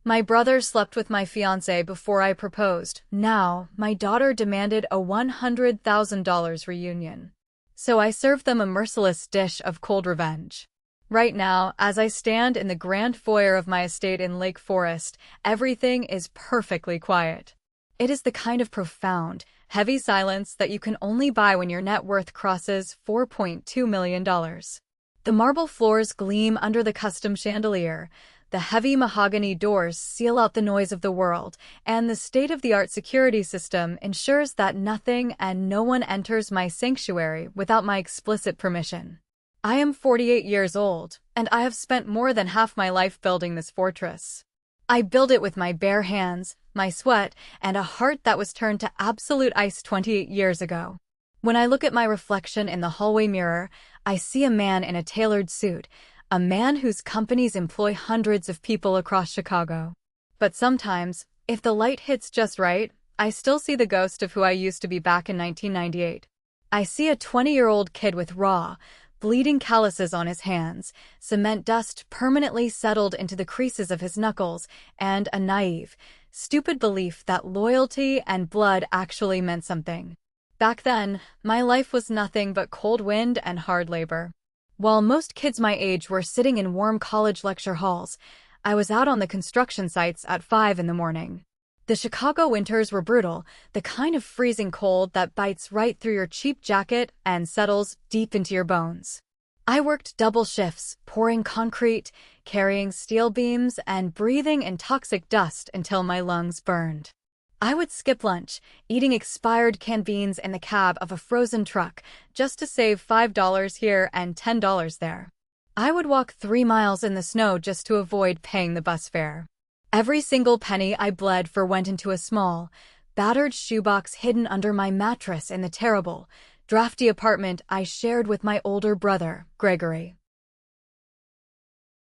My brother slept with my fiancé before I proposed. Now, my daughter demanded a $100,000 reunion. So I served them a merciless dish of cold revenge. Right now, as I stand in the grand foyer of my estate in Lake Forest, everything is perfectly quiet. It is the kind of profound, heavy silence that you can only buy when your net worth crosses $4.2 million. The marble floors gleam under the custom chandelier, the heavy mahogany doors seal out the noise of the world, and the state-of-the-art security system ensures that nothing and no one enters my sanctuary without my explicit permission. I am 48 years old, and I have spent more than half my life building this fortress. I built it with my bare hands, my sweat, and a heart that was turned to absolute ice 28 years ago. When I look at my reflection in the hallway mirror, I see a man in a tailored suit, a man whose companies employ hundreds of people across Chicago. But sometimes, if the light hits just right, I still see the ghost of who I used to be back in 1998. I see a 20-year-old kid with raw, bleeding calluses on his hands, cement dust permanently settled into the creases of his knuckles, and a naive, stupid belief that loyalty and blood actually meant something. Back then, my life was nothing but cold wind and hard labor. While most kids my age were sitting in warm college lecture halls, I was out on the construction sites at 5 in the morning. The Chicago winters were brutal, the kind of freezing cold that bites right through your cheap jacket and settles deep into your bones. I worked double shifts, pouring concrete, carrying steel beams, and breathing in toxic dust until my lungs burned. I would skip lunch, eating expired canned beans in the cab of a frozen truck, just to save $5 here and $10 there. I would walk 3 miles in the snow just to avoid paying the bus fare. Every single penny I bled for went into a small, battered shoebox hidden under my mattress in the terrible, drafty apartment I shared with my older brother, Gregory.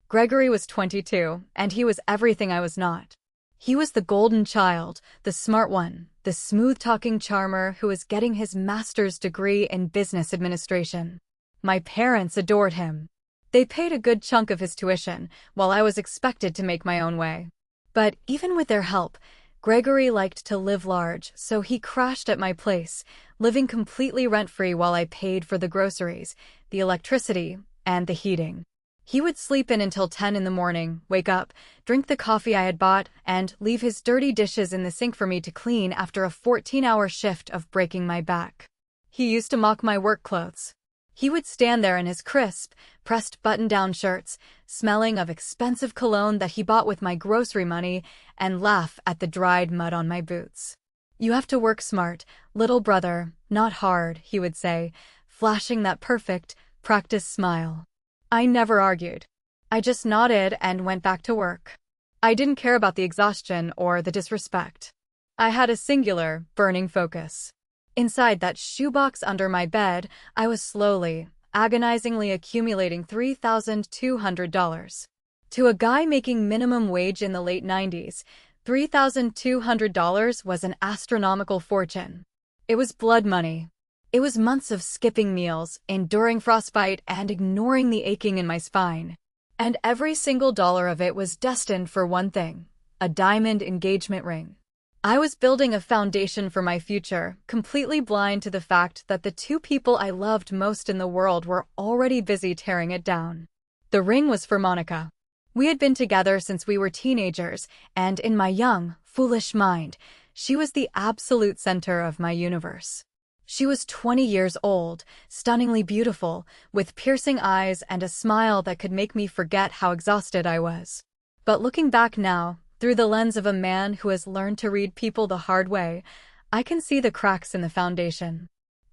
Gregory was 22, and he was everything I was not. He was the golden child, the smart one, the smooth-talking charmer who was getting his master's degree in business administration. My parents adored him. They paid a good chunk of his tuition, while I was expected to make my own way. But even with their help, Gregory liked to live large, so he crashed at my place, living completely rent-free while I paid for the groceries, the electricity, and the heating. He would sleep in until 10 in the morning, wake up, drink the coffee I had bought, and leave his dirty dishes in the sink for me to clean after a 14-hour shift of breaking my back. He used to mock my work clothes. He would stand there in his crisp, pressed button-down shirts, smelling of expensive cologne that he bought with my grocery money, and laugh at the dried mud on my boots. "You have to work smart, little brother, not hard," he would say, flashing that perfect, practiced smile. I never argued. I just nodded and went back to work. I didn't care about the exhaustion or the disrespect. I had a singular, burning focus. Inside that shoebox under my bed, I was slowly, agonizingly accumulating $3,200. To a guy making minimum wage in the late 90s, $3,200 was an astronomical fortune. It was blood money. It was months of skipping meals, enduring frostbite, and ignoring the aching in my spine. And every single dollar of it was destined for one thing: a diamond engagement ring. I was building a foundation for my future, completely blind to the fact that the two people I loved most in the world were already busy tearing it down. The ring was for Monica. We had been together since we were teenagers, and in my young, foolish mind, she was the absolute center of my universe. She was 20 years old, stunningly beautiful, with piercing eyes and a smile that could make me forget how exhausted I was. But looking back now, through the lens of a man who has learned to read people the hard way, I can see the cracks in the foundation.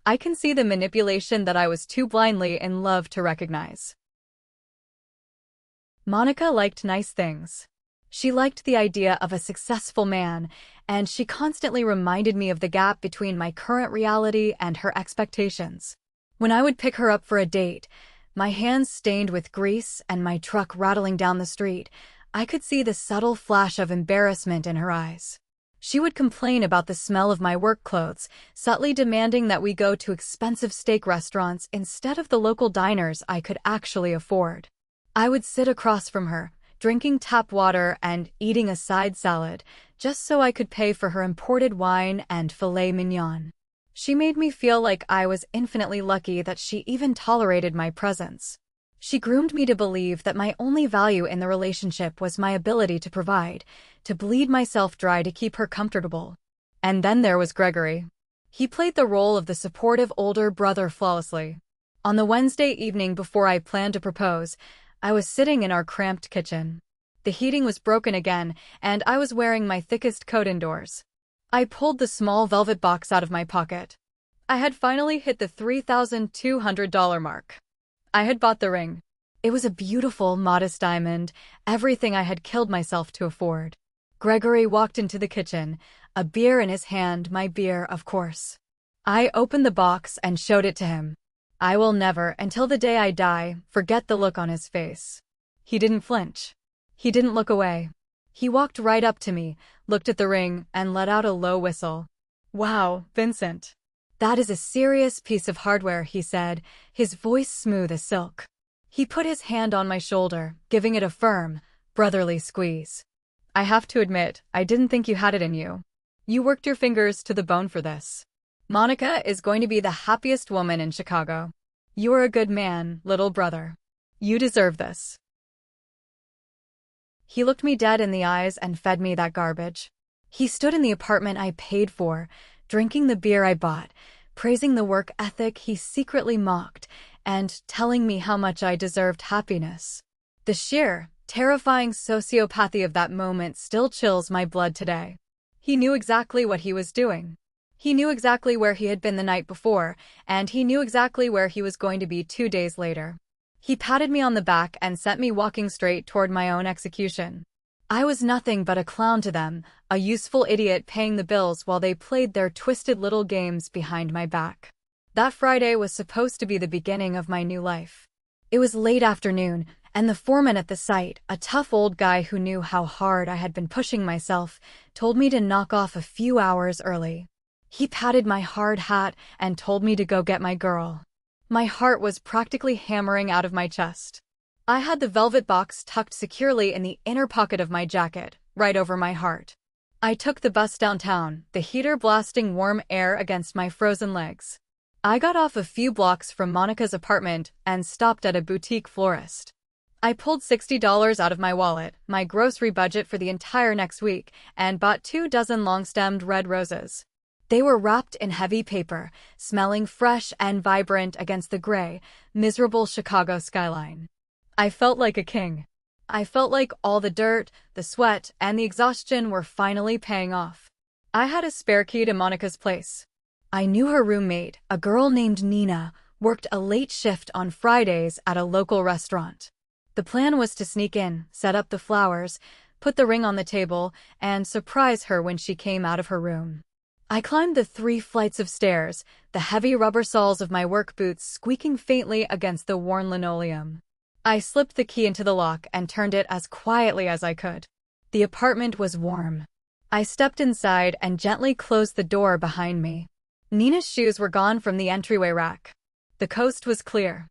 I can see the manipulation that I was too blindly in love to recognize. Monica liked nice things. She liked the idea of a successful man, and she constantly reminded me of the gap between my current reality and her expectations. When I would pick her up for a date, my hands stained with grease and my truck rattling down the street, I could see the subtle flash of embarrassment in her eyes. She would complain about the smell of my work clothes, subtly demanding that we go to expensive steak restaurants instead of the local diners I could actually afford. I would sit across from her, drinking tap water and eating a side salad, just so I could pay for her imported wine and filet mignon. She made me feel like I was infinitely lucky that she even tolerated my presence. She groomed me to believe that my only value in the relationship was my ability to provide, to bleed myself dry to keep her comfortable. And then there was Gregory. He played the role of the supportive older brother flawlessly. On the Wednesday evening before I planned to propose, I was sitting in our cramped kitchen. The heating was broken again, and I was wearing my thickest coat indoors. I pulled the small velvet box out of my pocket. I had finally hit the $3,200 mark. I had bought the ring. It was a beautiful, modest diamond, everything I had killed myself to afford. Gregory walked into the kitchen, a beer in his hand, my beer, of course. I opened the box and showed it to him. I will never, until the day I die, forget the look on his face. He didn't flinch. He didn't look away. He walked right up to me, looked at the ring, and let out a low whistle. "Wow, Vincent. That is a serious piece of hardware," he said, his voice smooth as silk. He put his hand on my shoulder, giving it a firm, brotherly squeeze. "I have to admit, I didn't think you had it in you. You worked your fingers to the bone for this. Monica is going to be the happiest woman in Chicago. You are a good man, little brother. You deserve this." He looked me dead in the eyes and fed me that garbage. He stood in the apartment I paid for, drinking the beer I bought, praising the work ethic he secretly mocked, and telling me how much I deserved happiness. The sheer, terrifying sociopathy of that moment still chills my blood today. He knew exactly what he was doing. He knew exactly where he had been the night before, and he knew exactly where he was going to be 2 days later. He patted me on the back and sent me walking straight toward my own execution. I was nothing but a clown to them, a useful idiot paying the bills while they played their twisted little games behind my back. That Friday was supposed to be the beginning of my new life. It was late afternoon, and the foreman at the site, a tough old guy who knew how hard I had been pushing myself, told me to knock off a few hours early. He patted my hard hat and told me to go get my girl. My heart was practically hammering out of my chest. I had the velvet box tucked securely in the inner pocket of my jacket, right over my heart. I took the bus downtown, the heater blasting warm air against my frozen legs. I got off a few blocks from Monica's apartment and stopped at a boutique florist. I pulled $60 out of my wallet, my grocery budget for the entire next week, and bought 24 long-stemmed red roses. They were wrapped in heavy paper, smelling fresh and vibrant against the gray, miserable Chicago skyline. I felt like a king. I felt like all the dirt, the sweat, and the exhaustion were finally paying off. I had a spare key to Monica's place. I knew her roommate, a girl named Nina, worked a late shift on Fridays at a local restaurant. The plan was to sneak in, set up the flowers, put the ring on the table, and surprise her when she came out of her room. I climbed the 3 flights of stairs, the heavy rubber soles of my work boots squeaking faintly against the worn linoleum. I slipped the key into the lock and turned it as quietly as I could. The apartment was warm. I stepped inside and gently closed the door behind me. Nina's shoes were gone from the entryway rack. The coast was clear.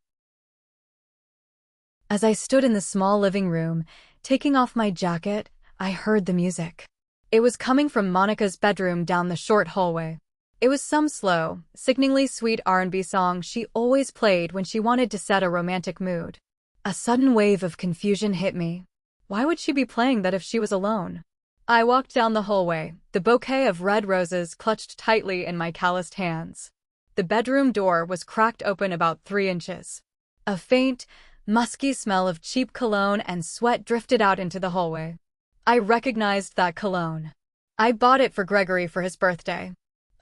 As I stood in the small living room, taking off my jacket, I heard the music. It was coming from Monica's bedroom down the short hallway. It was some slow, sickeningly sweet R&B song she always played when she wanted to set a romantic mood. A sudden wave of confusion hit me. Why would she be playing that if she was alone? I walked down the hallway, the bouquet of red roses clutched tightly in my calloused hands. The bedroom door was cracked open about 3 inches. A faint, musky smell of cheap cologne and sweat drifted out into the hallway. I recognized that cologne. I bought it for Gregory for his birthday.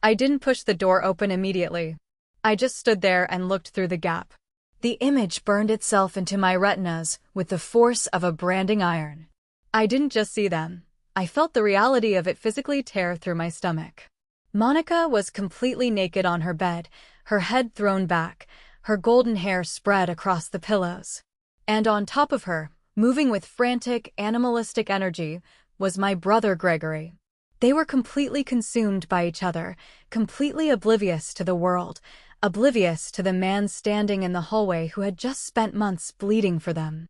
I didn't push the door open immediately. I just stood there and looked through the gap. The image burned itself into my retinas with the force of a branding iron. I didn't just see them. I felt the reality of it physically tear through my stomach. Monica was completely naked on her bed, her head thrown back, her golden hair spread across the pillows. And on top of her, moving with frantic, animalistic energy, was my brother Gregory. They were completely consumed by each other, completely oblivious to the world, oblivious to the man standing in the hallway who had just spent months bleeding for them.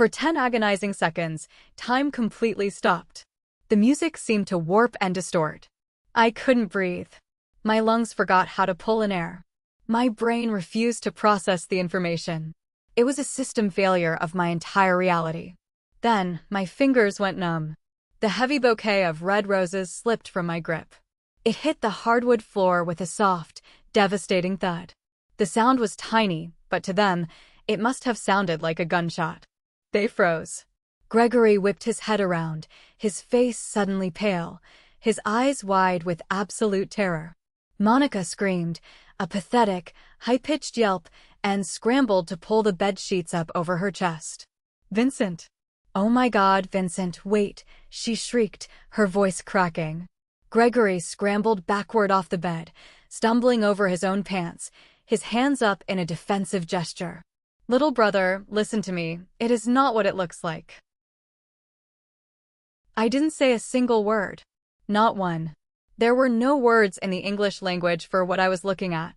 For 10 agonizing seconds, time completely stopped. The music seemed to warp and distort. I couldn't breathe. My lungs forgot how to pull in air. My brain refused to process the information. It was a system failure of my entire reality. Then, my fingers went numb. The heavy bouquet of red roses slipped from my grip. It hit the hardwood floor with a soft, devastating thud. The sound was tiny, but to them, it must have sounded like a gunshot. They froze. Gregory whipped his head around, his face suddenly pale, his eyes wide with absolute terror. Monica screamed, a pathetic, high-pitched yelp, and scrambled to pull the bed sheets up over her chest. "Vincent! Oh my God, Vincent, wait!" she shrieked, her voice cracking. Gregory scrambled backward off the bed, stumbling over his own pants, his hands up in a defensive gesture. "Little brother, listen to me. It is not what it looks like." I didn't say a single word. Not one. There were no words in the English language for what I was looking at.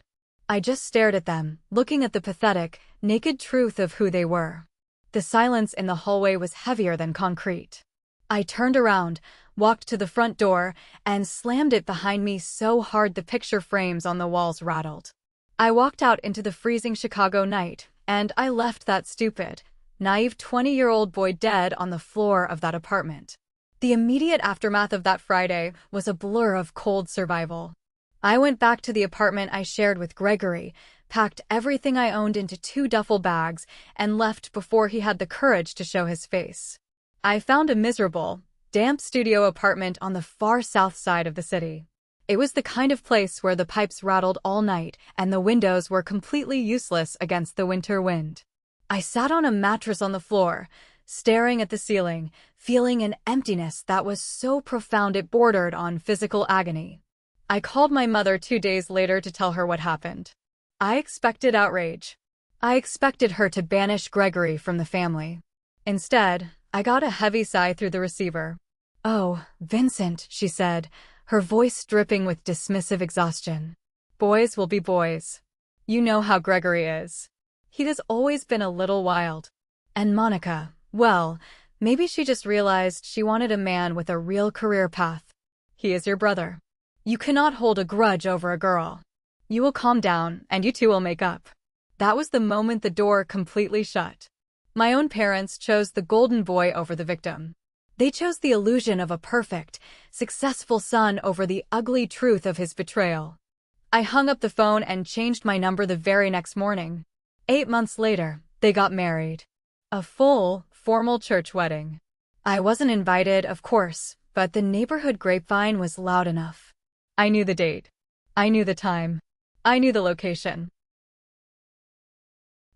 I just stared at them, looking at the pathetic, naked truth of who they were. The silence in the hallway was heavier than concrete. I turned around, walked to the front door, and slammed it behind me so hard the picture frames on the walls rattled. I walked out into the freezing Chicago night, and I left that stupid, naive 20-year-old boy dead on the floor of that apartment. The immediate aftermath of that Friday was a blur of cold survival. I went back to the apartment I shared with Gregory, packed everything I owned into 2 duffel bags, and left before he had the courage to show his face. I found a miserable, damp studio apartment on the far south side of the city. It was the kind of place where the pipes rattled all night and the windows were completely useless against the winter wind. I sat on a mattress on the floor, staring at the ceiling, feeling an emptiness that was so profound it bordered on physical agony. I called my mother 2 days later to tell her what happened. I expected outrage. I expected her to banish Gregory from the family. Instead, I got a heavy sigh through the receiver. "Oh, Vincent," she said, her voice dripping with dismissive exhaustion. "Boys will be boys. You know how Gregory is. He has always been a little wild. And Monica, well, maybe she just realized she wanted a man with a real career path. He is your brother. You cannot hold a grudge over a girl. You will calm down, and you two will make up." That was the moment the door completely shut. My own parents chose the golden boy over the victim. They chose the illusion of a perfect, successful son over the ugly truth of his betrayal. I hung up the phone and changed my number the very next morning. 8 months later, they got married. A full, formal church wedding. I wasn't invited, of course, but the neighborhood grapevine was loud enough. I knew the date. I knew the time. I knew the location.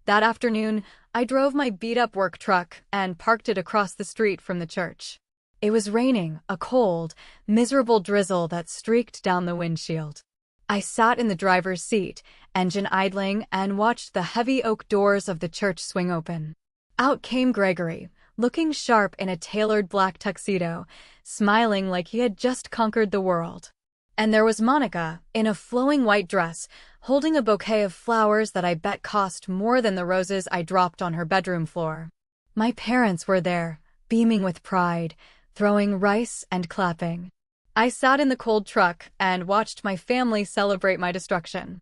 That afternoon, I drove my beat-up work truck and parked it across the street from the church. It was raining, a cold, miserable drizzle that streaked down the windshield. I sat in the driver's seat, engine idling, and watched the heavy oak doors of the church swing open. Out came Gregory, looking sharp in a tailored black tuxedo, smiling like he had just conquered the world. And there was Monica, in a flowing white dress, holding a bouquet of flowers that I bet cost more than the roses I dropped on her bedroom floor. My parents were there, beaming with pride, throwing rice and clapping. I sat in the cold truck and watched my family celebrate my destruction.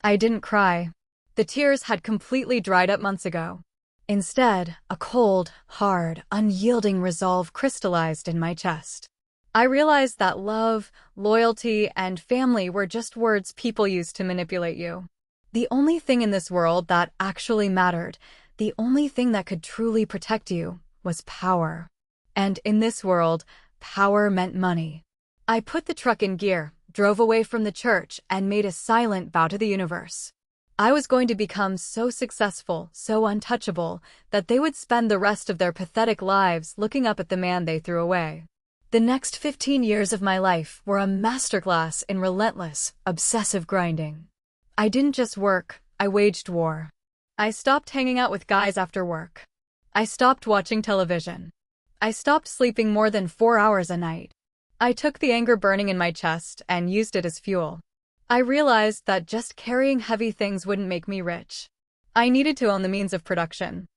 I didn't cry. The tears had completely dried up months ago. Instead, a cold, hard, unyielding resolve crystallized in my chest. I realized that love, loyalty, and family were just words people use to manipulate you. The only thing in this world that actually mattered, the only thing that could truly protect you, was power. And in this world, power meant money. I put the truck in gear, drove away from the church, and made a silent vow to the universe. I was going to become so successful, so untouchable, that they would spend the rest of their pathetic lives looking up at the man they threw away. The next 15 years of my life were a masterclass in relentless, obsessive grinding. I didn't just work, I waged war. I stopped hanging out with guys after work. I stopped watching television. I stopped sleeping more than 4 hours a night. I took the anger burning in my chest and used it as fuel. I realized that just carrying heavy things wouldn't make me rich. I needed to own the means of production.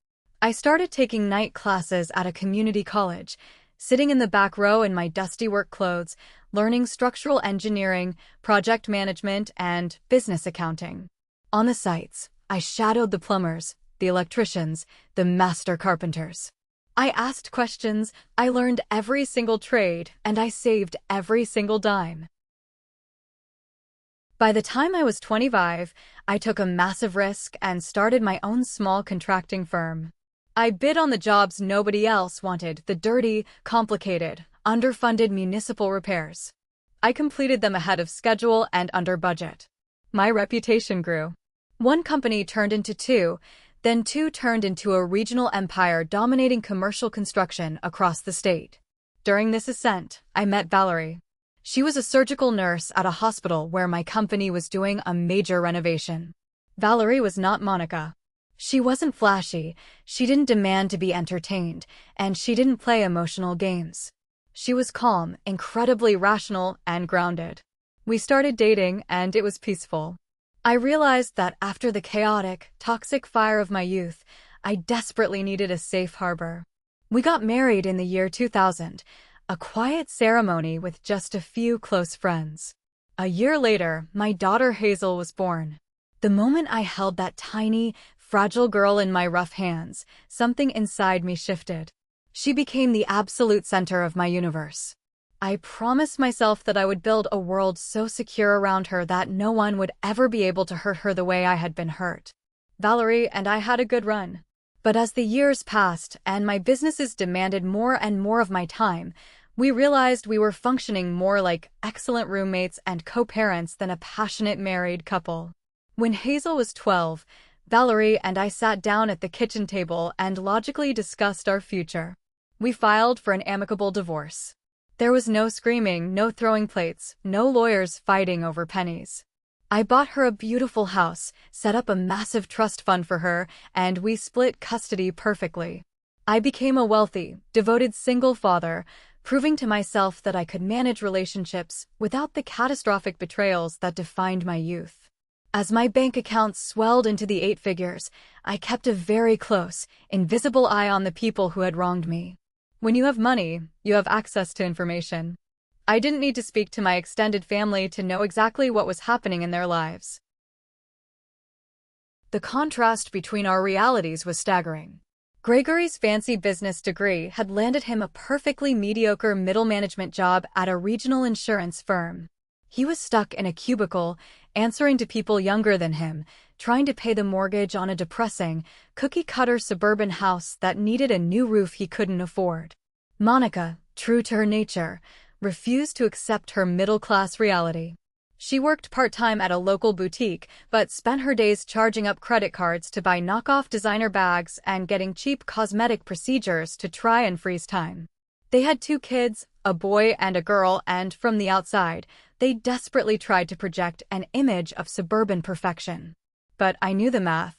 I started taking night classes at a community college, sitting in the back row in my dusty work clothes, learning structural engineering, project management, and business accounting. On the sites, I shadowed the plumbers, the electricians, the master carpenters. I asked questions, I learned every single trade, and I saved every single dime. By the time I was 25, I took a massive risk and started my own small contracting firm. I bid on the jobs nobody else wanted, the dirty, complicated, underfunded municipal repairs. I completed them ahead of schedule and under budget. My reputation grew. One company turned into two, then two turned into a regional empire dominating commercial construction across the state. During this ascent, I met Valerie. She was a surgical nurse at a hospital where my company was doing a major renovation. Valerie was not Monica. She wasn't flashy, she didn't demand to be entertained, and she didn't play emotional games. She was calm, incredibly rational, and grounded. We started dating, and it was peaceful. I realized that after the chaotic, toxic fire of my youth, I desperately needed a safe harbor. We got married in the year 2000, a quiet ceremony with just a few close friends. A year later, my daughter Hazel was born. The moment I held that tiny, fragile girl in my rough hands, something inside me shifted. She became the absolute center of my universe. I promised myself that I would build a world so secure around her that no one would ever be able to hurt her the way I had been hurt. Valerie and I had a good run. But as the years passed and my businesses demanded more and more of my time, we realized we were functioning more like excellent roommates and co-parents than a passionate married couple. When Hazel was 12, Valerie and I sat down at the kitchen table and logically discussed our future. We filed for an amicable divorce. There was no screaming, no throwing plates, no lawyers fighting over pennies. I bought her a beautiful house, set up a massive trust fund for her, and we split custody perfectly. I became a wealthy, devoted single father, proving to myself that I could manage relationships without the catastrophic betrayals that defined my youth. As my bank accounts swelled into the 8 figures, I kept a very close, invisible eye on the people who had wronged me. When you have money, you have access to information. I didn't need to speak to my extended family to know exactly what was happening in their lives. The contrast between our realities was staggering. Gregory's fancy business degree had landed him a perfectly mediocre middle management job at a regional insurance firm. He was stuck in a cubicle, answering to people younger than him, trying to pay the mortgage on a depressing, cookie-cutter suburban house that needed a new roof he couldn't afford. Monica, true to her nature, refused to accept her middle-class reality. She worked part-time at a local boutique, but spent her days charging up credit cards to buy knockoff designer bags and getting cheap cosmetic procedures to try and freeze time. They had 2 kids, a boy and a girl, and from the outside, they desperately tried to project an image of suburban perfection. But I knew the math.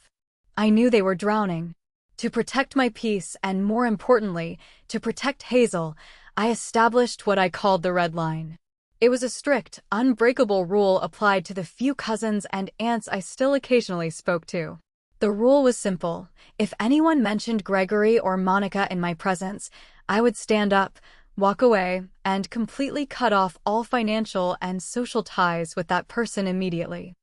I knew they were drowning. To protect my peace and, more importantly, to protect Hazel, I established what I called the red line. It was a strict, unbreakable rule applied to the few cousins and aunts I still occasionally spoke to. The rule was simple. If anyone mentioned Gregory or Monica in my presence, I would stand up, walk away, and completely cut off all financial and social ties with that person immediately.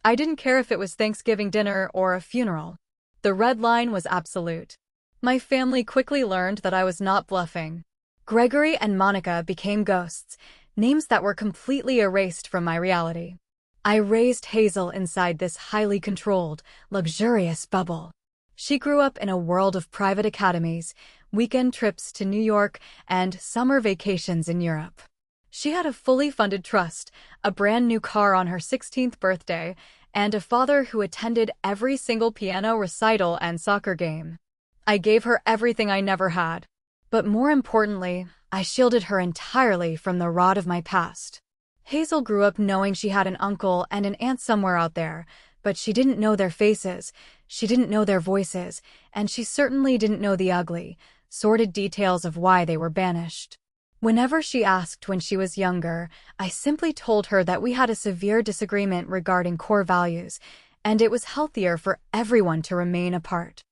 I didn't care if it was Thanksgiving dinner or a funeral. The red line was absolute. My family quickly learned that I was not bluffing. Gregory and Monica became ghosts, names that were completely erased from my reality. I raised Hazel inside this highly controlled, luxurious bubble. She grew up in a world of private academies, weekend trips to New York, and summer vacations in Europe. She had a fully funded trust, a brand new car on her 16th birthday, and a father who attended every single piano recital and soccer game. I gave her everything I never had. But more importantly, I shielded her entirely from the rot of my past. Hazel grew up knowing she had an uncle and an aunt somewhere out there, but she didn't know their faces, she didn't know their voices, and she certainly didn't know the ugly, sordid details of why they were banished. Whenever she asked when she was younger, I simply told her that we had a severe disagreement regarding core values, and it was healthier for everyone to remain apart.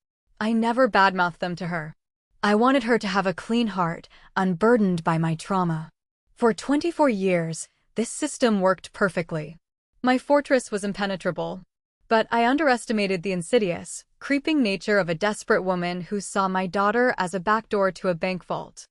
I never badmouthed them to her. I wanted her to have a clean heart, unburdened by my trauma. For 24 years, this system worked perfectly. My fortress was impenetrable. But I underestimated the insidious, creeping nature of a desperate woman who saw my daughter as a backdoor to a bank vault.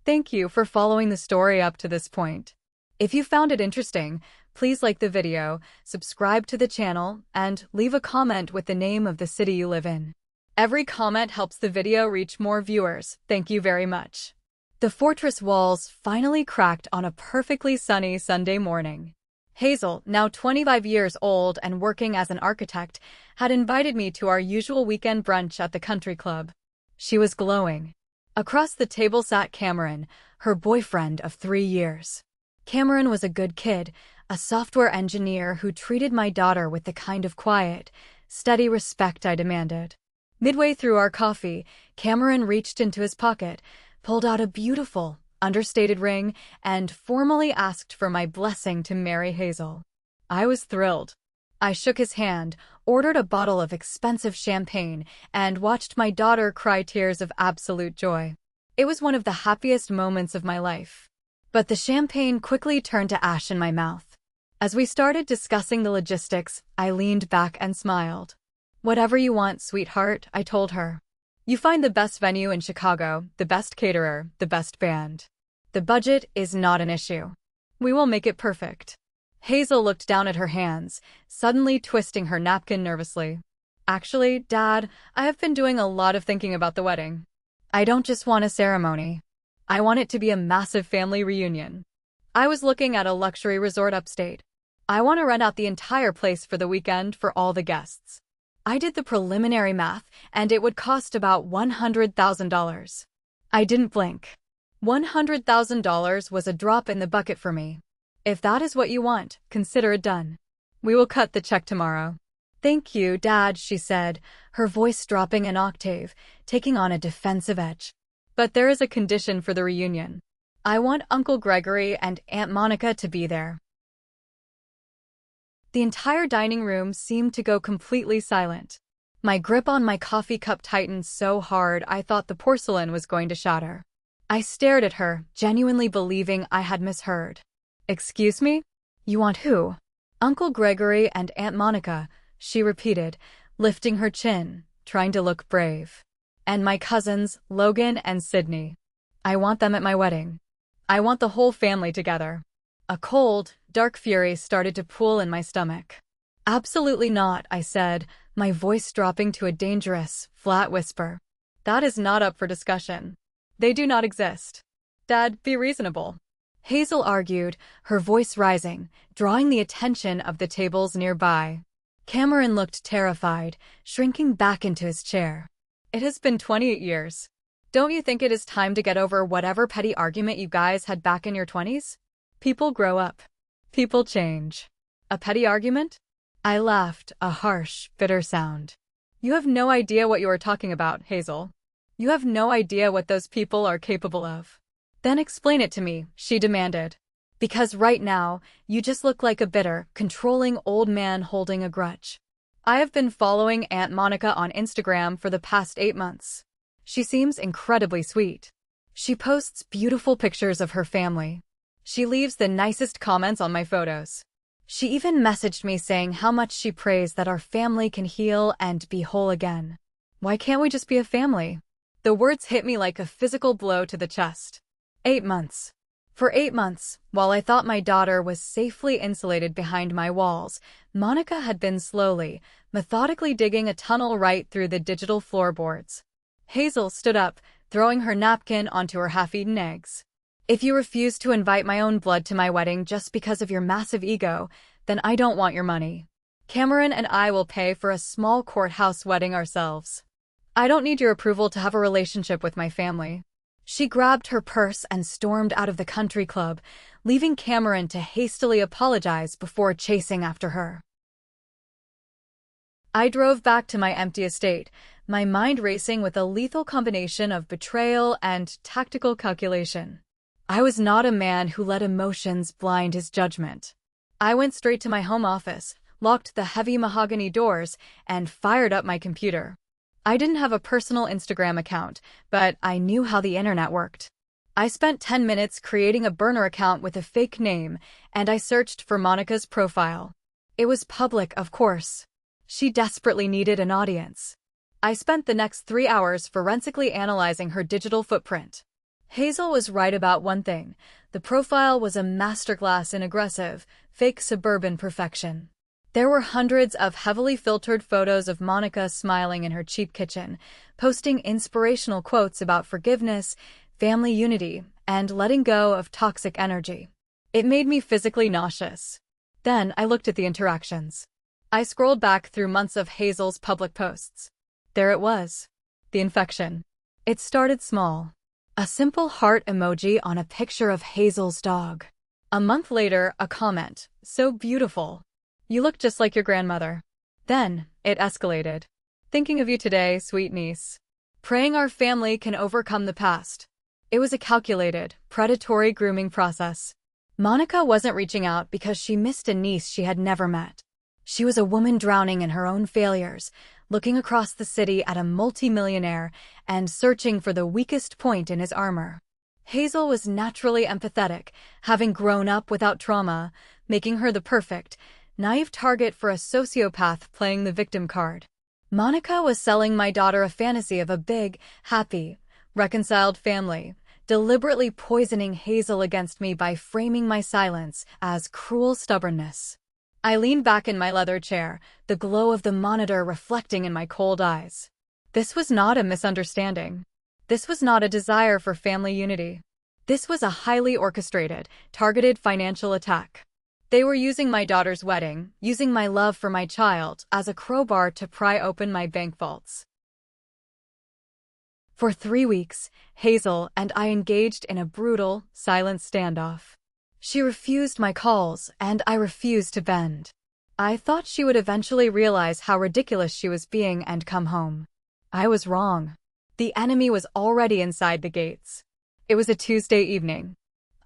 Thank you for following the story up to this point. If you found it interesting, please like the video, subscribe to the channel, and leave a comment with the name of the city you live in. Every comment helps the video reach more viewers. Thank you very much. The fortress walls finally cracked on a perfectly sunny Sunday morning. Hazel, now 25 years old and working as an architect, had invited me to our usual weekend brunch at the country club. She was glowing. Across the table sat Cameron, her boyfriend of 3 years. Cameron was a good kid, a software engineer who treated my daughter with the kind of quiet, steady respect I demanded. Midway through our coffee, Cameron reached into his pocket, pulled out a beautiful, understated ring, and formally asked for my blessing to marry Hazel. I was thrilled. I shook his hand, ordered a bottle of expensive champagne, and watched my daughter cry tears of absolute joy. It was one of the happiest moments of my life. But the champagne quickly turned to ash in my mouth. As we started discussing the logistics, I leaned back and smiled. "Whatever you want, sweetheart," I told her. "You find the best venue in Chicago, the best caterer, the best band. The budget is not an issue. We will make it perfect." Hazel looked down at her hands, suddenly twisting her napkin nervously. "Actually, Dad, I have been doing a lot of thinking about the wedding. I don't just want a ceremony. I want it to be a massive family reunion. I was looking at a luxury resort upstate. I want to rent out the entire place for the weekend for all the guests. I did the preliminary math, and it would cost about $100,000. I didn't blink. $100,000 was a drop in the bucket for me. If that is what you want, consider it done. We will cut the check tomorrow." "Thank you, Dad," she said, her voice dropping an octave, taking on a defensive edge. "But there is a condition for the reunion. I want Uncle Gregory and Aunt Monica to be there." The entire dining room seemed to go completely silent. My grip on my coffee cup tightened so hard I thought the porcelain was going to shatter. I stared at her, genuinely believing I had misheard. "Excuse me? You want who?" "Uncle Gregory and Aunt Monica," she repeated, lifting her chin, trying to look brave. "And my cousins, Logan and Sydney. I want them at my wedding. I want the whole family together." A cold, dark fury started to pool in my stomach. "Absolutely not," I said, my voice dropping to a dangerous, flat whisper. "That is not up for discussion. They do not exist. Dad, be reasonable." Hazel argued, her voice rising, drawing the attention of the tables nearby. Cameron looked terrified, shrinking back into his chair. "It has been 28 years. Don't you think it is time to get over whatever petty argument you guys had back in your 20s? People grow up. People change. A petty argument?" I laughed, a harsh, bitter sound. "You have no idea what you are talking about, Hazel. You have no idea what those people are capable of." "Then explain it to me," she demanded. "Because right now, you just look like a bitter, controlling old man holding a grudge." I have been following Aunt Monica on Instagram for the past 8 months. She seems incredibly sweet. She posts beautiful pictures of her family. She leaves the nicest comments on my photos. She even messaged me saying how much she prays that our family can heal and be whole again. Why can't we just be a family? The words hit me like a physical blow to the chest. 8 months. For 8 months, while I thought my daughter was safely insulated behind my walls, Monica had been slowly, methodically digging a tunnel right through the digital floorboards. Hazel stood up, throwing her napkin onto her half-eaten eggs. "If you refuse to invite my own blood to my wedding just because of your massive ego, then I don't want your money. Cameron and I will pay for a small courthouse wedding ourselves. I don't need your approval to have a relationship with my family." She grabbed her purse and stormed out of the country club, leaving Cameron to hastily apologize before chasing after her. I drove back to my empty estate, my mind racing with a lethal combination of betrayal and tactical calculation. I was not a man who let emotions blind his judgment. I went straight to my home office, locked the heavy mahogany doors, and fired up my computer. I didn't have a personal Instagram account, but I knew how the internet worked. I spent 10 minutes creating a burner account with a fake name, and I searched for Monica's profile. It was public, of course. She desperately needed an audience. I spent the next 3 hours forensically analyzing her digital footprint. Hazel was right about one thing. The profile was a masterclass in aggressive, fake suburban perfection. There were hundreds of heavily filtered photos of Monica smiling in her cheap kitchen, posting inspirational quotes about forgiveness, family unity, and letting go of toxic energy. It made me physically nauseous. Then I looked at the interactions. I scrolled back through months of Hazel's public posts. There it was. The infection. It started small. A simple heart emoji on a picture of Hazel's dog. A month later, a comment. So beautiful. You look just like your grandmother. Then, it escalated. Thinking of you today, sweet niece. Praying our family can overcome the past. It was a calculated, predatory grooming process. Monica wasn't reaching out because she missed a niece she had never met. She was a woman drowning in her own failures, looking across the city at a multimillionaire and searching for the weakest point in his armor. Hazel was naturally empathetic, having grown up without trauma, making her the perfect, naive target for a sociopath playing the victim card. Monica was selling my daughter a fantasy of a big, happy, reconciled family, deliberately poisoning Hazel against me by framing my silence as cruel stubbornness. I leaned back in my leather chair, the glow of the monitor reflecting in my cold eyes. This was not a misunderstanding. This was not a desire for family unity. This was a highly orchestrated, targeted financial attack. They were using my daughter's wedding, using my love for my child, as a crowbar to pry open my bank vaults. For 3 weeks, Hazel and I engaged in a brutal, silent standoff. She refused my calls, and I refused to bend. I thought she would eventually realize how ridiculous she was being and come home. I was wrong. The enemy was already inside the gates. It was a Tuesday evening.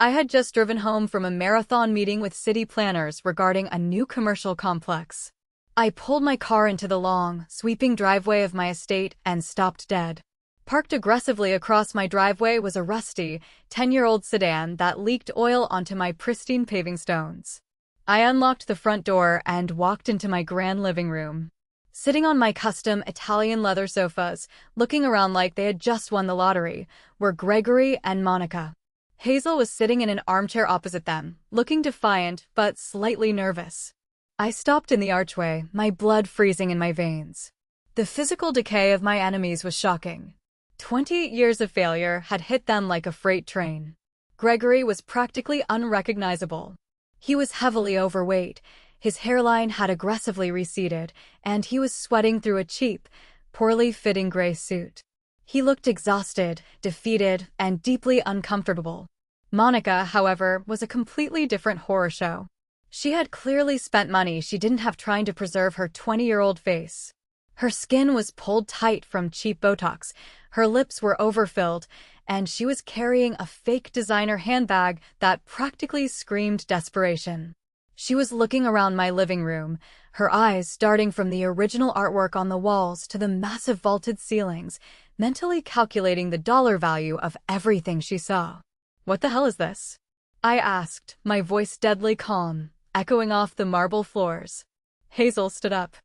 I had just driven home from a marathon meeting with city planners regarding a new commercial complex. I pulled my car into the long, sweeping driveway of my estate and stopped dead. Parked aggressively across my driveway was a rusty, 10-year-old sedan that leaked oil onto my pristine paving stones. I unlocked the front door and walked into my grand living room. Sitting on my custom Italian leather sofas, looking around like they had just won the lottery, were Gregory and Monica. Hazel was sitting in an armchair opposite them, looking defiant but slightly nervous. I stopped in the archway, my blood freezing in my veins. The physical decay of my enemies was shocking. 20 years of failure had hit them like a freight train. Gregory was practically unrecognizable. He was heavily overweight, his hairline had aggressively receded, and he was sweating through a cheap, poorly fitting gray suit. He looked exhausted, defeated, and deeply uncomfortable. Monica, however, was a completely different horror show. She had clearly spent money she didn't have trying to preserve her 20-year-old face. Her skin was pulled tight from cheap Botox, her lips were overfilled, and she was carrying a fake designer handbag that practically screamed desperation. She was looking around my living room, her eyes darting from the original artwork on the walls to the massive vaulted ceilings, mentally calculating the dollar value of everything she saw. "What the hell is this?" I asked, my voice deadly calm, echoing off the marble floors. Hazel stood up.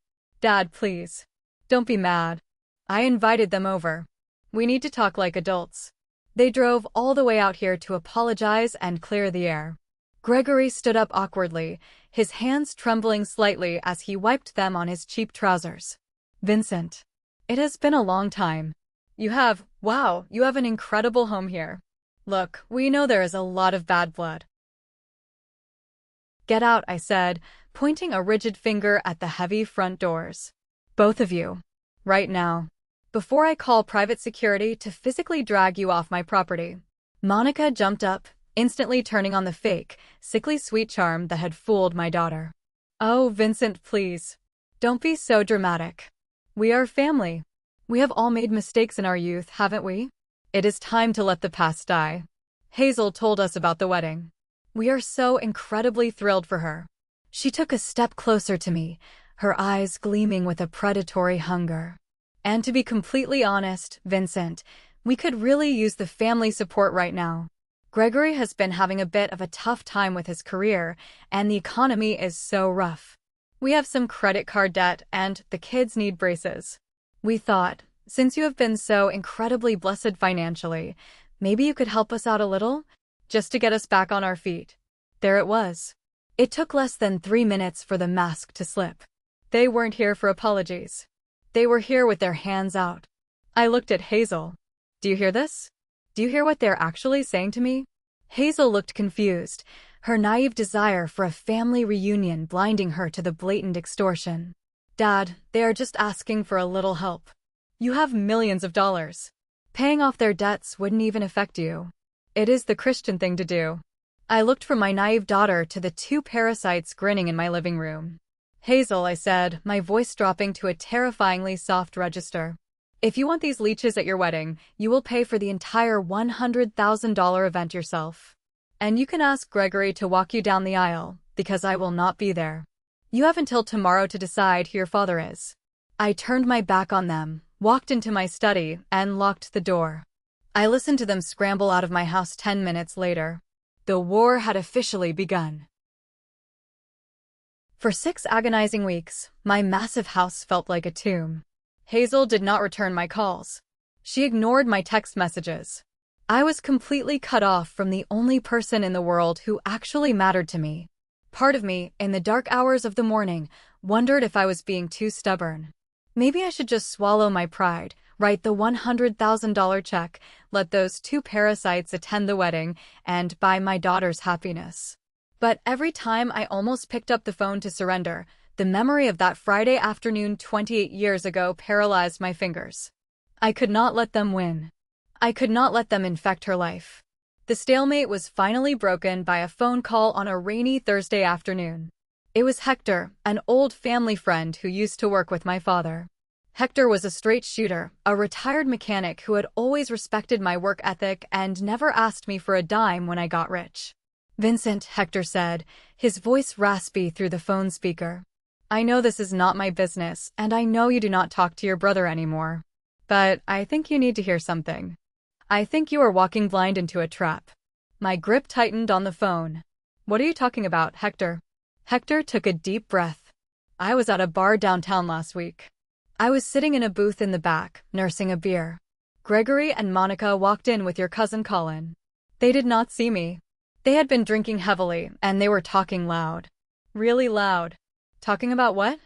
"Dad, please. Don't be mad. I invited them over. We need to talk like adults. They drove all the way out here to apologize and clear the air." Gregory stood up awkwardly, his hands trembling slightly as he wiped them on his cheap trousers. "Vincent, it has been a long time. You have an incredible home here. Look, we know there is a lot of bad blood." "Get out," I said, pointing a rigid finger at the heavy front doors. "Both of you. Right now. Before I call private security to physically drag you off my property." Monica jumped up, instantly turning on the fake, sickly sweet charm that had fooled my daughter. "Oh, Vincent, please. Don't be so dramatic. We are family. We have all made mistakes in our youth, haven't we? It is time to let the past die." Hazel told us about the wedding. "We are so incredibly thrilled for her. She took a step closer to me, her eyes gleaming with a predatory hunger. And to be completely honest, Vincent, we could really use the family support right now. Gregory has been having a bit of a tough time with his career, and the economy is so rough. We have some credit card debt, and the kids need braces. We thought, since you have been so incredibly blessed financially, maybe you could help us out a little, just to get us back on our feet. There it was. It took less than 3 minutes for the mask to slip. They weren't here for apologies. They were here with their hands out. I looked at Hazel. Do you hear this? Do you hear what they're actually saying to me? Hazel looked confused, her naive desire for a family reunion blinding her to the blatant extortion. Dad, they are just asking for a little help. You have millions of dollars. Paying off their debts wouldn't even affect you. It is the Christian thing to do. I looked from my naive daughter to the 2 parasites grinning in my living room. Hazel, I said, my voice dropping to a terrifyingly soft register. If you want these leeches at your wedding, you will pay for the entire $100,000 event yourself. And you can ask Gregory to walk you down the aisle, because I will not be there. You have until tomorrow to decide who your father is. I turned my back on them, walked into my study, and locked the door. I listened to them scramble out of my house 10 minutes later. The war had officially begun. For 6 agonizing weeks, my massive house felt like a tomb. Hazel did not return my calls. She ignored my text messages. I was completely cut off from the only person in the world who actually mattered to me. Part of me, in the dark hours of the morning, wondered if I was being too stubborn. Maybe I should just swallow my pride, write the $100,000 check, let those 2 parasites attend the wedding, and buy my daughter's happiness. But every time I almost picked up the phone to surrender, the memory of that Friday afternoon 28 years ago paralyzed my fingers. I could not let them win. I could not let them infect her life. The stalemate was finally broken by a phone call on a rainy Thursday afternoon. It was Hector, an old family friend who used to work with my father. Hector was a straight shooter, a retired mechanic who had always respected my work ethic and never asked me for a dime when I got rich. Vincent, Hector said, his voice raspy through the phone speaker. I know this is not my business, and I know you do not talk to your brother anymore. But I think you need to hear something. I think you are walking blind into a trap. My grip tightened on the phone. What are you talking about, Hector? Hector took a deep breath. I was at a bar downtown last week. I was sitting in a booth in the back, nursing a beer. Gregory and Monica walked in with your cousin Colin. They did not see me. They had been drinking heavily, and they were talking loud. Really loud. Talking about what?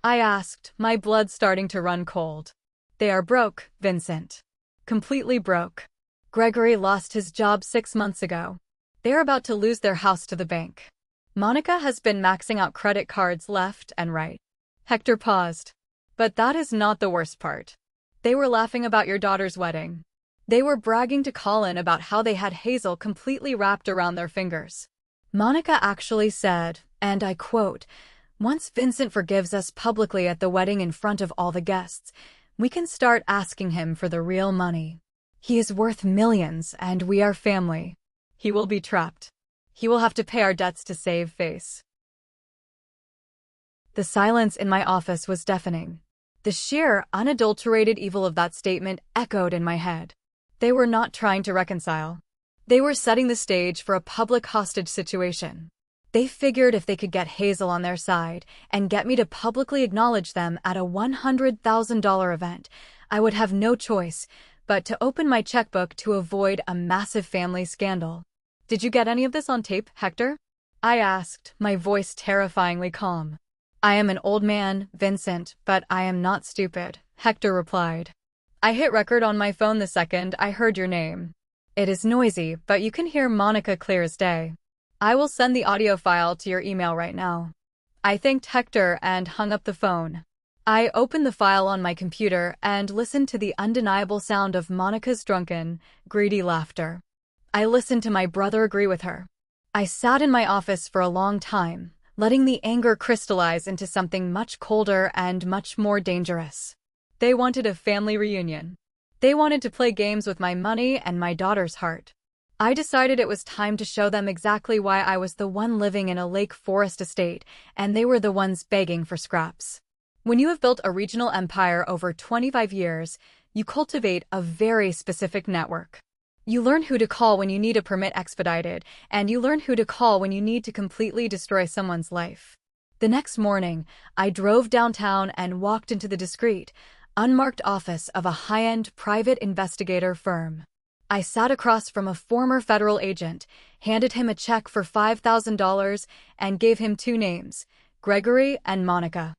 I asked, my blood starting to run cold. They are broke, Vincent. Completely broke. Gregory lost his job 6 months ago. They are about to lose their house to the bank. Monica has been maxing out credit cards left and right. Hector paused. But that is not the worst part. They were laughing about your daughter's wedding. They were bragging to Colin about how they had Hazel completely wrapped around their fingers. Monica actually said, and I quote, "Once Vincent forgives us publicly at the wedding in front of all the guests, we can start asking him for the real money. He is worth millions, and we are family. He will be trapped. He will have to pay our debts to save face." The silence in my office was deafening. The sheer, unadulterated evil of that statement echoed in my head. They were not trying to reconcile. They were setting the stage for a public hostage situation. They figured if they could get Hazel on their side and get me to publicly acknowledge them at a $100,000 event, I would have no choice but to open my checkbook to avoid a massive family scandal. Did you get any of this on tape, Hector? I asked, my voice terrifyingly calm. I am an old man, Vincent, but I am not stupid, Hector replied. I hit record on my phone the second I heard your name. It is noisy, but you can hear Monica clear as day. I will send the audio file to your email right now. I thanked Hector and hung up the phone. I opened the file on my computer and listened to the undeniable sound of Monica's drunken, greedy laughter. I listened to my brother agree with her. I sat in my office for a long time, letting the anger crystallize into something much colder and much more dangerous. They wanted a family reunion. They wanted to play games with my money and my daughter's heart. I decided it was time to show them exactly why I was the one living in a lake forest estate, and they were the ones begging for scraps. When you have built a regional empire over 25 years, you cultivate a very specific network. You learn who to call when you need a permit expedited, and you learn who to call when you need to completely destroy someone's life. The next morning, I drove downtown and walked into the discreet, unmarked office of a high-end private investigator firm. I sat across from a former federal agent, handed him a check for $5,000, and gave him two names, Gregory and Monica.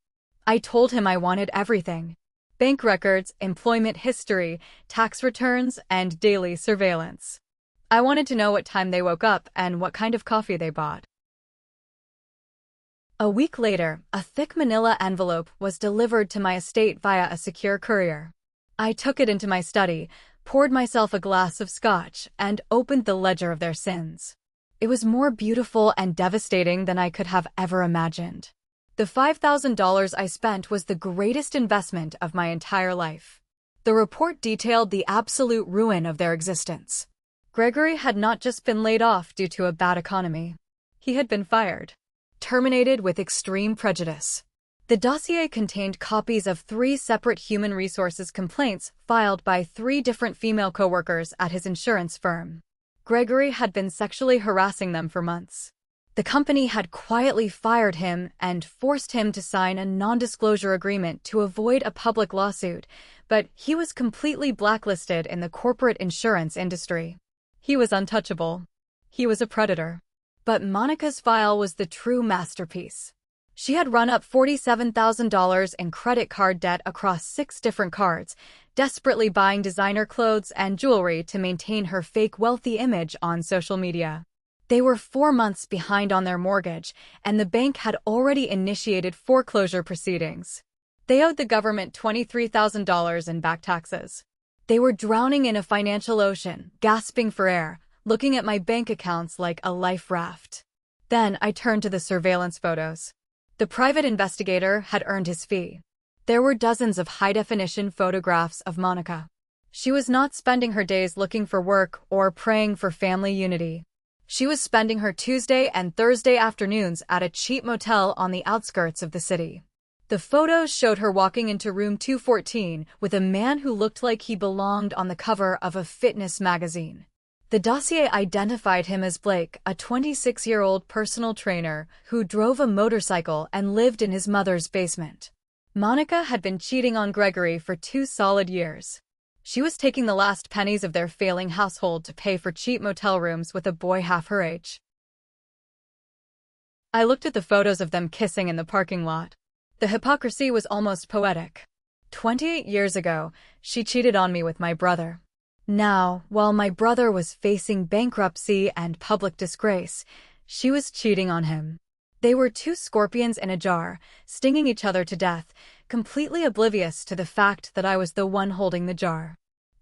I told him I wanted everything: bank records, employment history, tax returns, and daily surveillance. I wanted to know what time they woke up and what kind of coffee they bought. A week later, a thick manila envelope was delivered to my estate via a secure courier. I took it into my study, poured myself a glass of scotch, and opened the ledger of their sins. It was more beautiful and devastating than I could have ever imagined. The $5,000 I spent was the greatest investment of my entire life. The report detailed the absolute ruin of their existence. Gregory had not just been laid off due to a bad economy. He had been fired, terminated with extreme prejudice. The dossier contained copies of 3 separate human resources complaints filed by 3 different female coworkers at his insurance firm. Gregory had been sexually harassing them for months. The company had quietly fired him and forced him to sign a non-disclosure agreement to avoid a public lawsuit, but he was completely blacklisted in the corporate insurance industry. He was untouchable. He was a predator. But Monica's file was the true masterpiece. She had run up $47,000 in credit card debt across 6 different cards, desperately buying designer clothes and jewelry to maintain her fake wealthy image on social media. They were 4 months behind on their mortgage, and the bank had already initiated foreclosure proceedings. They owed the government $23,000 in back taxes. They were drowning in a financial ocean, gasping for air, looking at my bank accounts like a life raft. Then I turned to the surveillance photos. The private investigator had earned his fee. There were dozens of high-definition photographs of Monica. She was not spending her days looking for work or praying for family unity. She was spending her Tuesday and Thursday afternoons at a cheap motel on the outskirts of the city. The photos showed her walking into room 214 with a man who looked like he belonged on the cover of a fitness magazine. The dossier identified him as Blake, a 26-year-old personal trainer who drove a motorcycle and lived in his mother's basement. Monica had been cheating on Gregory for 2 solid years. She was taking the last pennies of their failing household to pay for cheap motel rooms with a boy half her age. I looked at the photos of them kissing in the parking lot. The hypocrisy was almost poetic. 28 years ago, she cheated on me with my brother. Now, while my brother was facing bankruptcy and public disgrace, she was cheating on him. They were 2 scorpions in a jar, stinging each other to death, completely oblivious to the fact that I was the one holding the jar.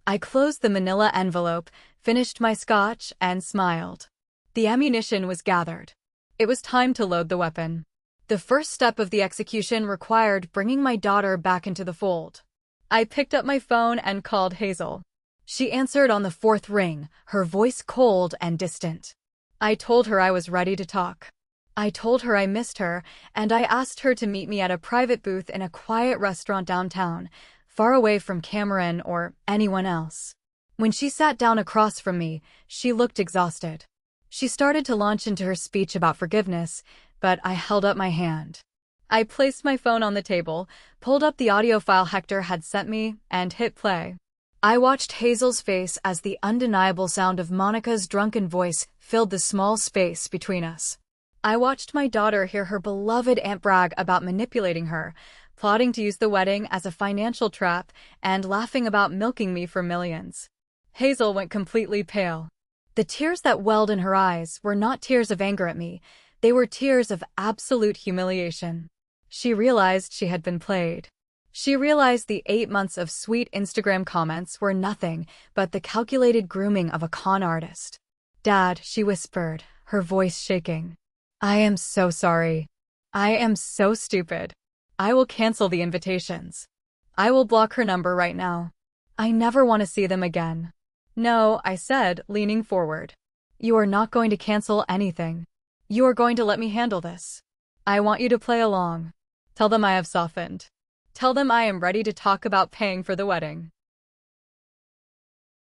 I closed the manila envelope, finished my scotch, and smiled. The ammunition was gathered. It was time to load the weapon. The first step of the execution required bringing my daughter back into the fold. I picked up my phone and called Hazel. She answered on the 4th ring, her voice cold and distant. I told her I was ready to talk. I told her I missed her, and I asked her to meet me at a private booth in a quiet restaurant downtown, far away from Cameron or anyone else. When she sat down across from me, she looked exhausted. She started to launch into her speech about forgiveness, but I held up my hand. I placed my phone on the table, pulled up the audio file Hector had sent me, and hit play. I watched Hazel's face as the undeniable sound of Monica's drunken voice filled the small space between us. I watched my daughter hear her beloved aunt brag about manipulating her, plotting to use the wedding as a financial trap, and laughing about milking me for millions. Hazel went completely pale. The tears that welled in her eyes were not tears of anger at me, they were tears of absolute humiliation. She realized she had been played. She realized the 8 months of sweet Instagram comments were nothing but the calculated grooming of a con artist. "Dad," she whispered, her voice shaking. "I am so sorry. I am so stupid. I will cancel the invitations. I will block her number right now. I never want to see them again." "No," I said, leaning forward. You are not going to cancel anything. You are going to let me handle this. I want you to play along. Tell them I have softened. Tell them I am ready to talk about paying for the wedding."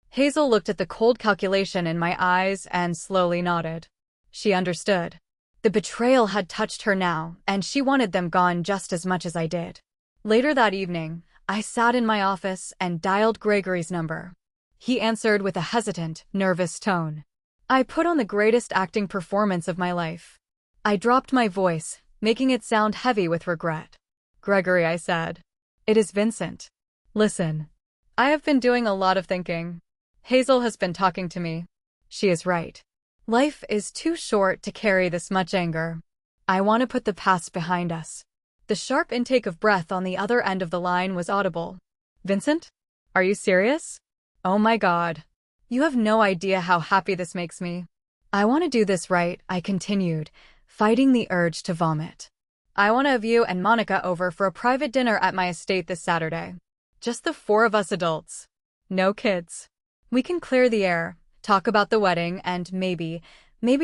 Hazel looked at the cold calculation in my eyes and slowly nodded. She understood. The betrayal had touched her now, and she wanted them gone just as much as I did. Later that evening, I sat in my office and dialed Gregory's number. He answered with a hesitant, nervous tone. I put on the greatest acting performance of my life. I dropped my voice, making it sound heavy with regret. "Gregory," I said. "It is Vincent. Listen. I have been doing a lot of thinking. Hazel has been talking to me. She is right. Life is too short to carry this much anger. I want to put the past behind us." The sharp intake of breath on the other end of the line was audible. "Vincent? Are you serious? Oh my God. You have no idea how happy this makes me." "I want to do this right," I continued, fighting the urge to vomit. "I want to have you and Monica over for a private dinner at my estate this Saturday. Just the four of us adults. No kids. We can clear the air, talk about the wedding, and maybe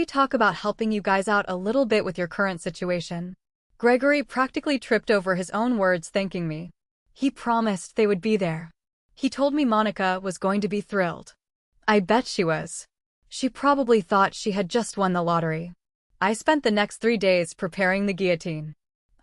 talk about helping you guys out a little bit with your current situation." Gregory practically tripped over his own words thanking me. He promised they would be there. He told me Monica was going to be thrilled. I bet she was. She probably thought she had just won the lottery. I spent the next 3 days preparing the guillotine.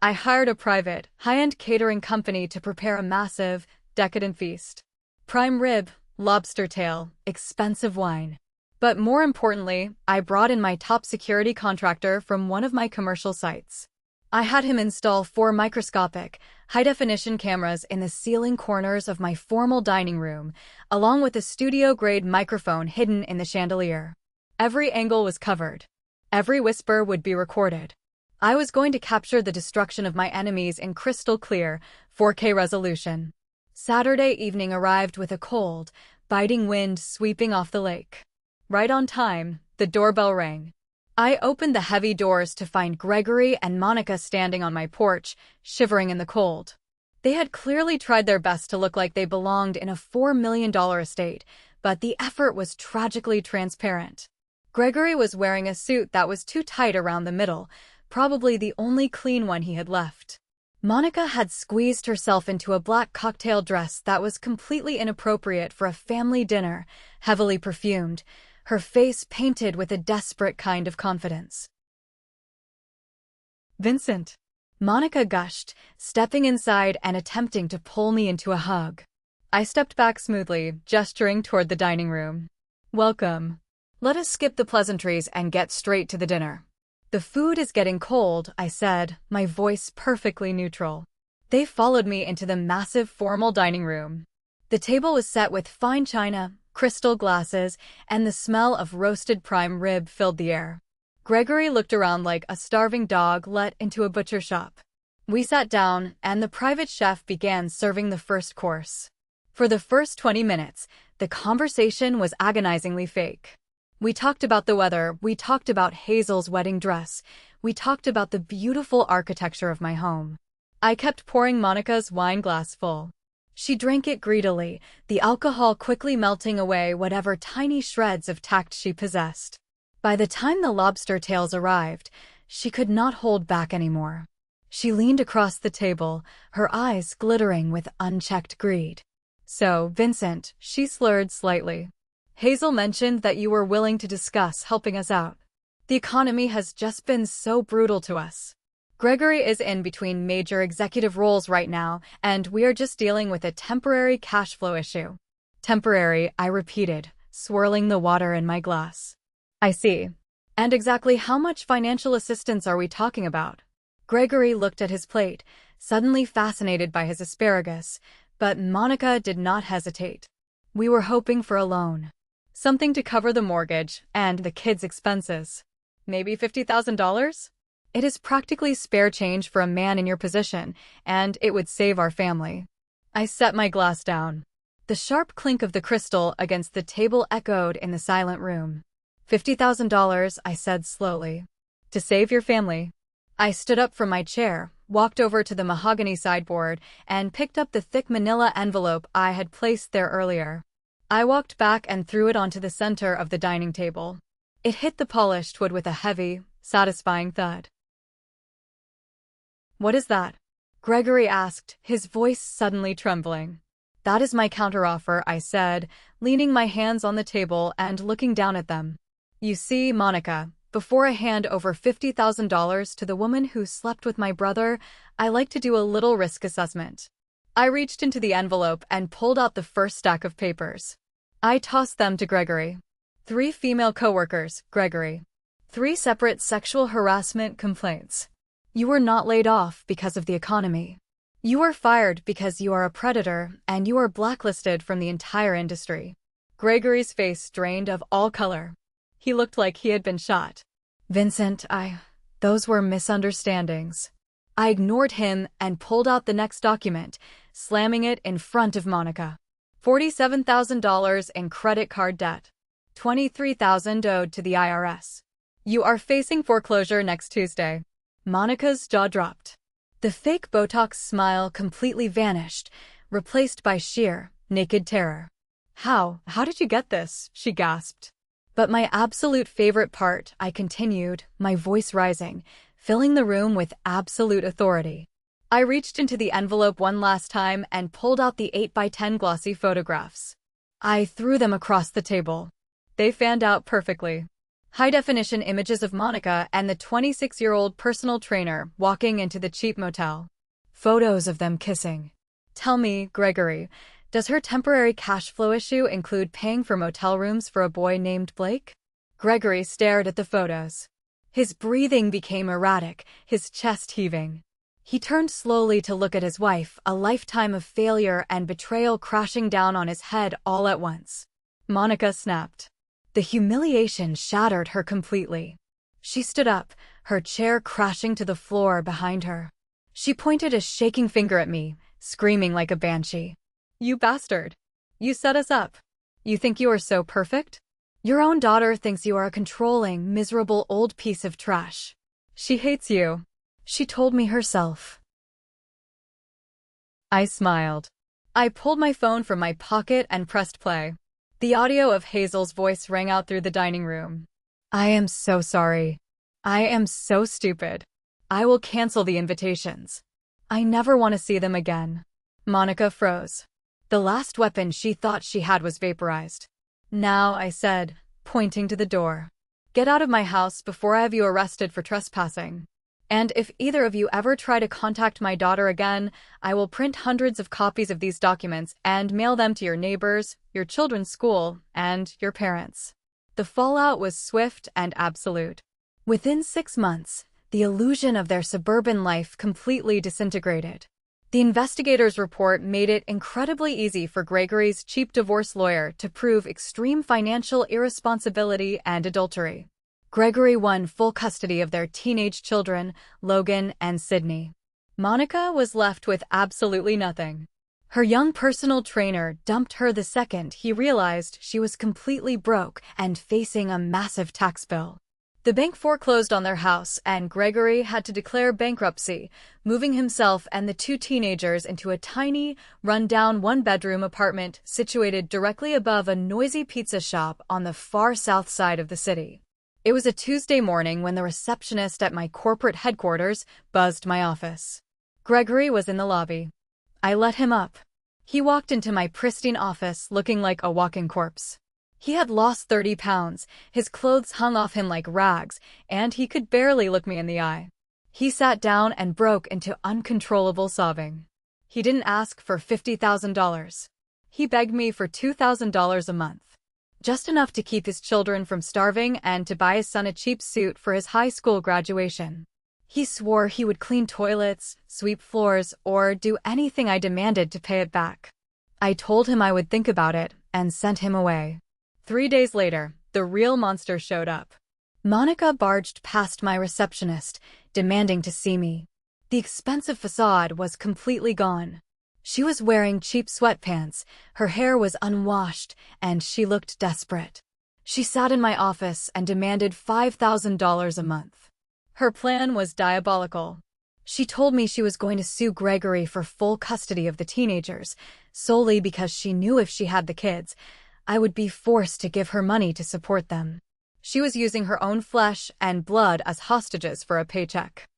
I hired a private, high-end catering company to prepare a massive, decadent feast. Prime rib, lobster tail, expensive wine. But more importantly, I brought in my top security contractor from one of my commercial sites. I had him install 4 microscopic, high-definition cameras in the ceiling corners of my formal dining room, along with a studio-grade microphone hidden in the chandelier. Every angle was covered. Every whisper would be recorded. I was going to capture the destruction of my enemies in crystal clear, 4K resolution. Saturday evening arrived with a cold, biting wind sweeping off the lake. Right on time, the doorbell rang. I opened the heavy doors to find Gregory and Monica standing on my porch, shivering in the cold. They had clearly tried their best to look like they belonged in a $4 million estate, but the effort was tragically transparent. Gregory was wearing a suit that was too tight around the middle, probably the only clean one he had left. Monica had squeezed herself into a black cocktail dress that was completely inappropriate for a family dinner, heavily perfumed, her face painted with a desperate kind of confidence. "Vincent," Monica gushed, stepping inside and attempting to pull me into a hug. I stepped back smoothly, gesturing toward the dining room. "Welcome. Let us skip the pleasantries and get straight to the dinner." "The food is getting cold," I said, my voice perfectly neutral. They followed me into the massive formal dining room. The table was set with fine china, crystal glasses, and the smell of roasted prime rib filled the air. Gregory looked around like a starving dog let into a butcher shop. We sat down, and the private chef began serving the first course. For the first 20 minutes, the conversation was agonizingly fake. We talked about the weather, we talked about Hazel's wedding dress, we talked about the beautiful architecture of my home. I kept pouring Monica's wine glass full. She drank it greedily, the alcohol quickly melting away whatever tiny shreds of tact she possessed. By the time the lobster tails arrived, she could not hold back anymore. She leaned across the table, her eyes glittering with unchecked greed. "So, Vincent," she slurred slightly. "Hazel mentioned that you were willing to discuss helping us out. The economy has just been so brutal to us. Gregory is in between major executive roles right now, and we are just dealing with a temporary cash flow issue." "Temporary," I repeated, swirling the water in my glass. "I see. And exactly how much financial assistance are we talking about?" Gregory looked at his plate, suddenly fascinated by his asparagus, but Monica did not hesitate. "We were hoping for a loan. Something to cover the mortgage and the kids' expenses. Maybe $50,000? It is practically spare change for a man in your position, and it would save our family." I set my glass down. The sharp clink of the crystal against the table echoed in the silent room. $50,000, I said slowly. "To save your family." I stood up from my chair, walked over to the mahogany sideboard, and picked up the thick manila envelope I had placed there earlier. I walked back and threw it onto the center of the dining table. It hit the polished wood with a heavy, satisfying thud. "What is that?" Gregory asked, his voice suddenly trembling. "That is my counteroffer," I said, leaning my hands on the table and looking down at them. "You see, Monica, before I hand over $50,000 to the woman who slept with my brother, I like to do a little risk assessment." I reached into the envelope and pulled out the first stack of papers. I tossed them to Gregory. 3 female coworkers, Gregory. 3 separate sexual harassment complaints. You were not laid off because of the economy. You were fired because you are a predator, and you are blacklisted from the entire industry. Gregory's face drained of all color. He looked like he had been shot. "Vincent, those were misunderstandings." I ignored him and pulled out the next document, slamming it in front of Monica. $47,000 in credit card debt. $23,000 owed to the IRS. You are facing foreclosure next Tuesday. Monica's jaw dropped. The fake Botox smile completely vanished, replaced by sheer, naked terror. How did you get this?" she gasped. "But my absolute favorite part," I continued, my voice rising, filling the room with absolute authority. I reached into the envelope one last time and pulled out the 8x10 glossy photographs. I threw them across the table. They fanned out perfectly. High-definition images of Monica and the 26-year-old personal trainer walking into the cheap motel. Photos of them kissing. "Tell me, Gregory, does her temporary cash flow issue include paying for motel rooms for a boy named Blake?" Gregory stared at the photos. His breathing became erratic, his chest heaving. He turned slowly to look at his wife, a lifetime of failure and betrayal crashing down on his head all at once. Monica snapped. The humiliation shattered her completely. She stood up, her chair crashing to the floor behind her. She pointed a shaking finger at me, screaming like a banshee. "You bastard! You set us up. You think you are so perfect? Your own daughter thinks you are a controlling, miserable old piece of trash. She hates you. She told me herself." I smiled. I pulled my phone from my pocket and pressed play. The audio of Hazel's voice rang out through the dining room. "I am so sorry. I am so stupid. I will cancel the invitations. I never want to see them again." Monica froze. The last weapon she thought she had was vaporized. "Now," I said, pointing to the door. "Get out of my house before I have you arrested for trespassing. And if either of you ever try to contact my daughter again, I will print hundreds of copies of these documents and mail them to your neighbors, your children's school, and your parents." The fallout was swift and absolute. Within 6 months, the illusion of their suburban life completely disintegrated. The investigators' report made it incredibly easy for Gregory's cheap divorce lawyer to prove extreme financial irresponsibility and adultery. Gregory won full custody of their teenage children, Logan and Sydney. Monica was left with absolutely nothing. Her young personal trainer dumped her the second he realized she was completely broke and facing a massive tax bill. The bank foreclosed on their house, and Gregory had to declare bankruptcy, moving himself and the 2 teenagers into a tiny, run-down one-bedroom apartment situated directly above a noisy pizza shop on the far south side of the city. It was a Tuesday morning when the receptionist at my corporate headquarters buzzed my office. Gregory was in the lobby. I let him up. He walked into my pristine office looking like a walking corpse. He had lost 30 pounds, his clothes hung off him like rags, and he could barely look me in the eye. He sat down and broke into uncontrollable sobbing. He didn't ask for $50,000. He begged me for $2,000 a month. Just enough to keep his children from starving and to buy his son a cheap suit for his high school graduation. He swore he would clean toilets, sweep floors, or do anything I demanded to pay it back. I told him I would think about it and sent him away. 3 days later, the real monster showed up. Monica barged past my receptionist, demanding to see me. The expensive facade was completely gone. She was wearing cheap sweatpants, her hair was unwashed, and she looked desperate. She sat in my office and demanded $5,000 a month. Her plan was diabolical. She told me she was going to sue Gregory for full custody of the teenagers, solely because she knew if she had the kids, I would be forced to give her money to support them. She was using her own flesh and blood as hostages for a paycheck.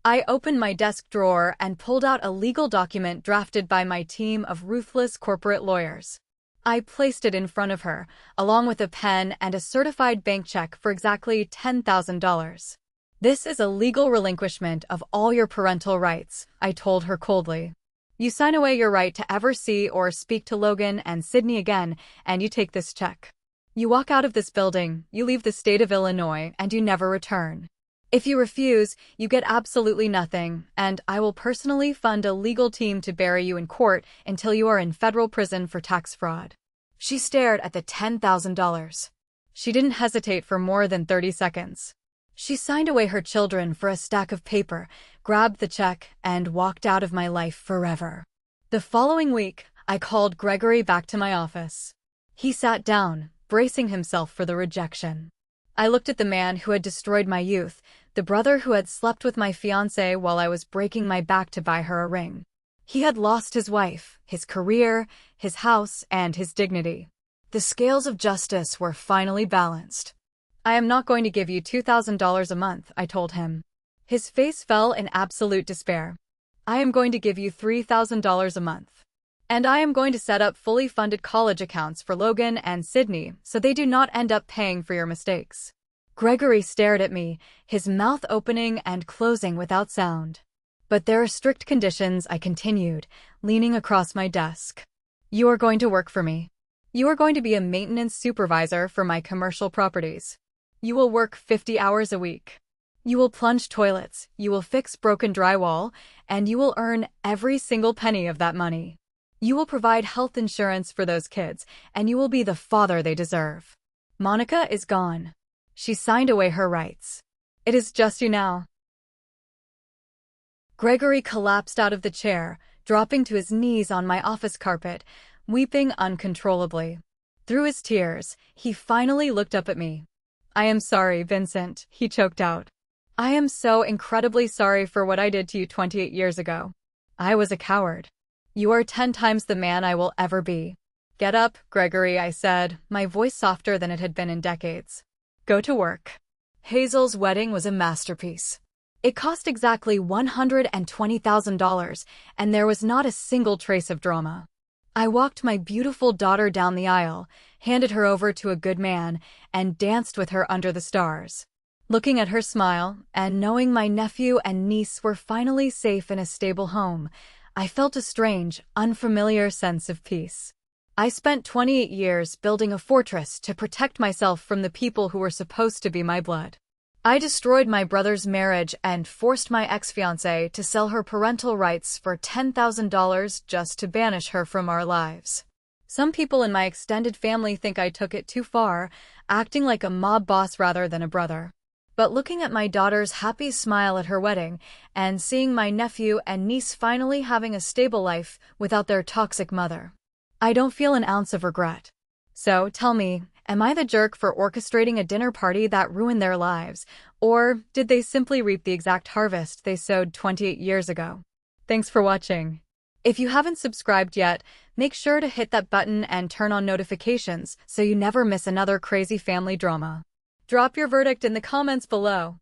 I opened my desk drawer and pulled out a legal document drafted by my team of ruthless corporate lawyers. I placed it in front of her, along with a pen and a certified bank check for exactly $10,000. This is a legal relinquishment of all your parental rights, I told her coldly. You sign away your right to ever see or speak to Logan and Sydney again, and you take this check. You walk out of this building, you leave the state of Illinois, and you never return. If you refuse, you get absolutely nothing, and I will personally fund a legal team to bury you in court until you are in federal prison for tax fraud. She stared at the $10,000. She didn't hesitate for more than 30 seconds. She signed away her children for a stack of paper, grabbed the check, and walked out of my life forever. The following week, I called Gregory back to my office. He sat down, bracing himself for the rejection. I looked at the man who had destroyed my youth, the brother who had slept with my fiancée while I was breaking my back to buy her a ring. He had lost his wife, his career, his house, and his dignity. The scales of justice were finally balanced. I am not going to give you $2,000 a month, I told him. His face fell in absolute despair. I am going to give you $3,000 a month. And I am going to set up fully funded college accounts for Logan and Sydney so they do not end up paying for your mistakes. Gregory stared at me, his mouth opening and closing without sound. But there are strict conditions, I continued, leaning across my desk. You are going to work for me. You are going to be a maintenance supervisor for my commercial properties. You will work 50 hours a week. You will plunge toilets, you will fix broken drywall, and you will earn every single penny of that money. You will provide health insurance for those kids, and you will be the father they deserve. Monica is gone. She signed away her rights. It is just you now. Gregory collapsed out of the chair, dropping to his knees on my office carpet, weeping uncontrollably. Through his tears, he finally looked up at me. I am sorry, Vincent, he choked out. I am so incredibly sorry for what I did to you 28 years ago. I was a coward. You are 10 times the man I will ever be. Get up, Gregory, I said, my voice softer than it had been in decades. Go to work. Hazel's wedding was a masterpiece. It cost exactly $120,000, and there was not a single trace of drama. I walked my beautiful daughter down the aisle, handed her over to a good man, and danced with her under the stars. Looking at her smile, and knowing my nephew and niece were finally safe in a stable home, I felt a strange, unfamiliar sense of peace. I spent 28 years building a fortress to protect myself from the people who were supposed to be my blood. I destroyed my brother's marriage and forced my ex-fiancée to sell her parental rights for $10,000 just to banish her from our lives. Some people in my extended family think I took it too far, acting like a mob boss rather than a brother. But looking at my daughter's happy smile at her wedding and seeing my nephew and niece finally having a stable life without their toxic mother, I don't feel an ounce of regret. So, tell me, am I the jerk for orchestrating a dinner party that ruined their lives, or did they simply reap the exact harvest they sowed 28 years ago? Thanks for watching. If you haven't subscribed yet, make sure to hit that button and turn on notifications so you never miss another crazy family drama. Drop your verdict in the comments below.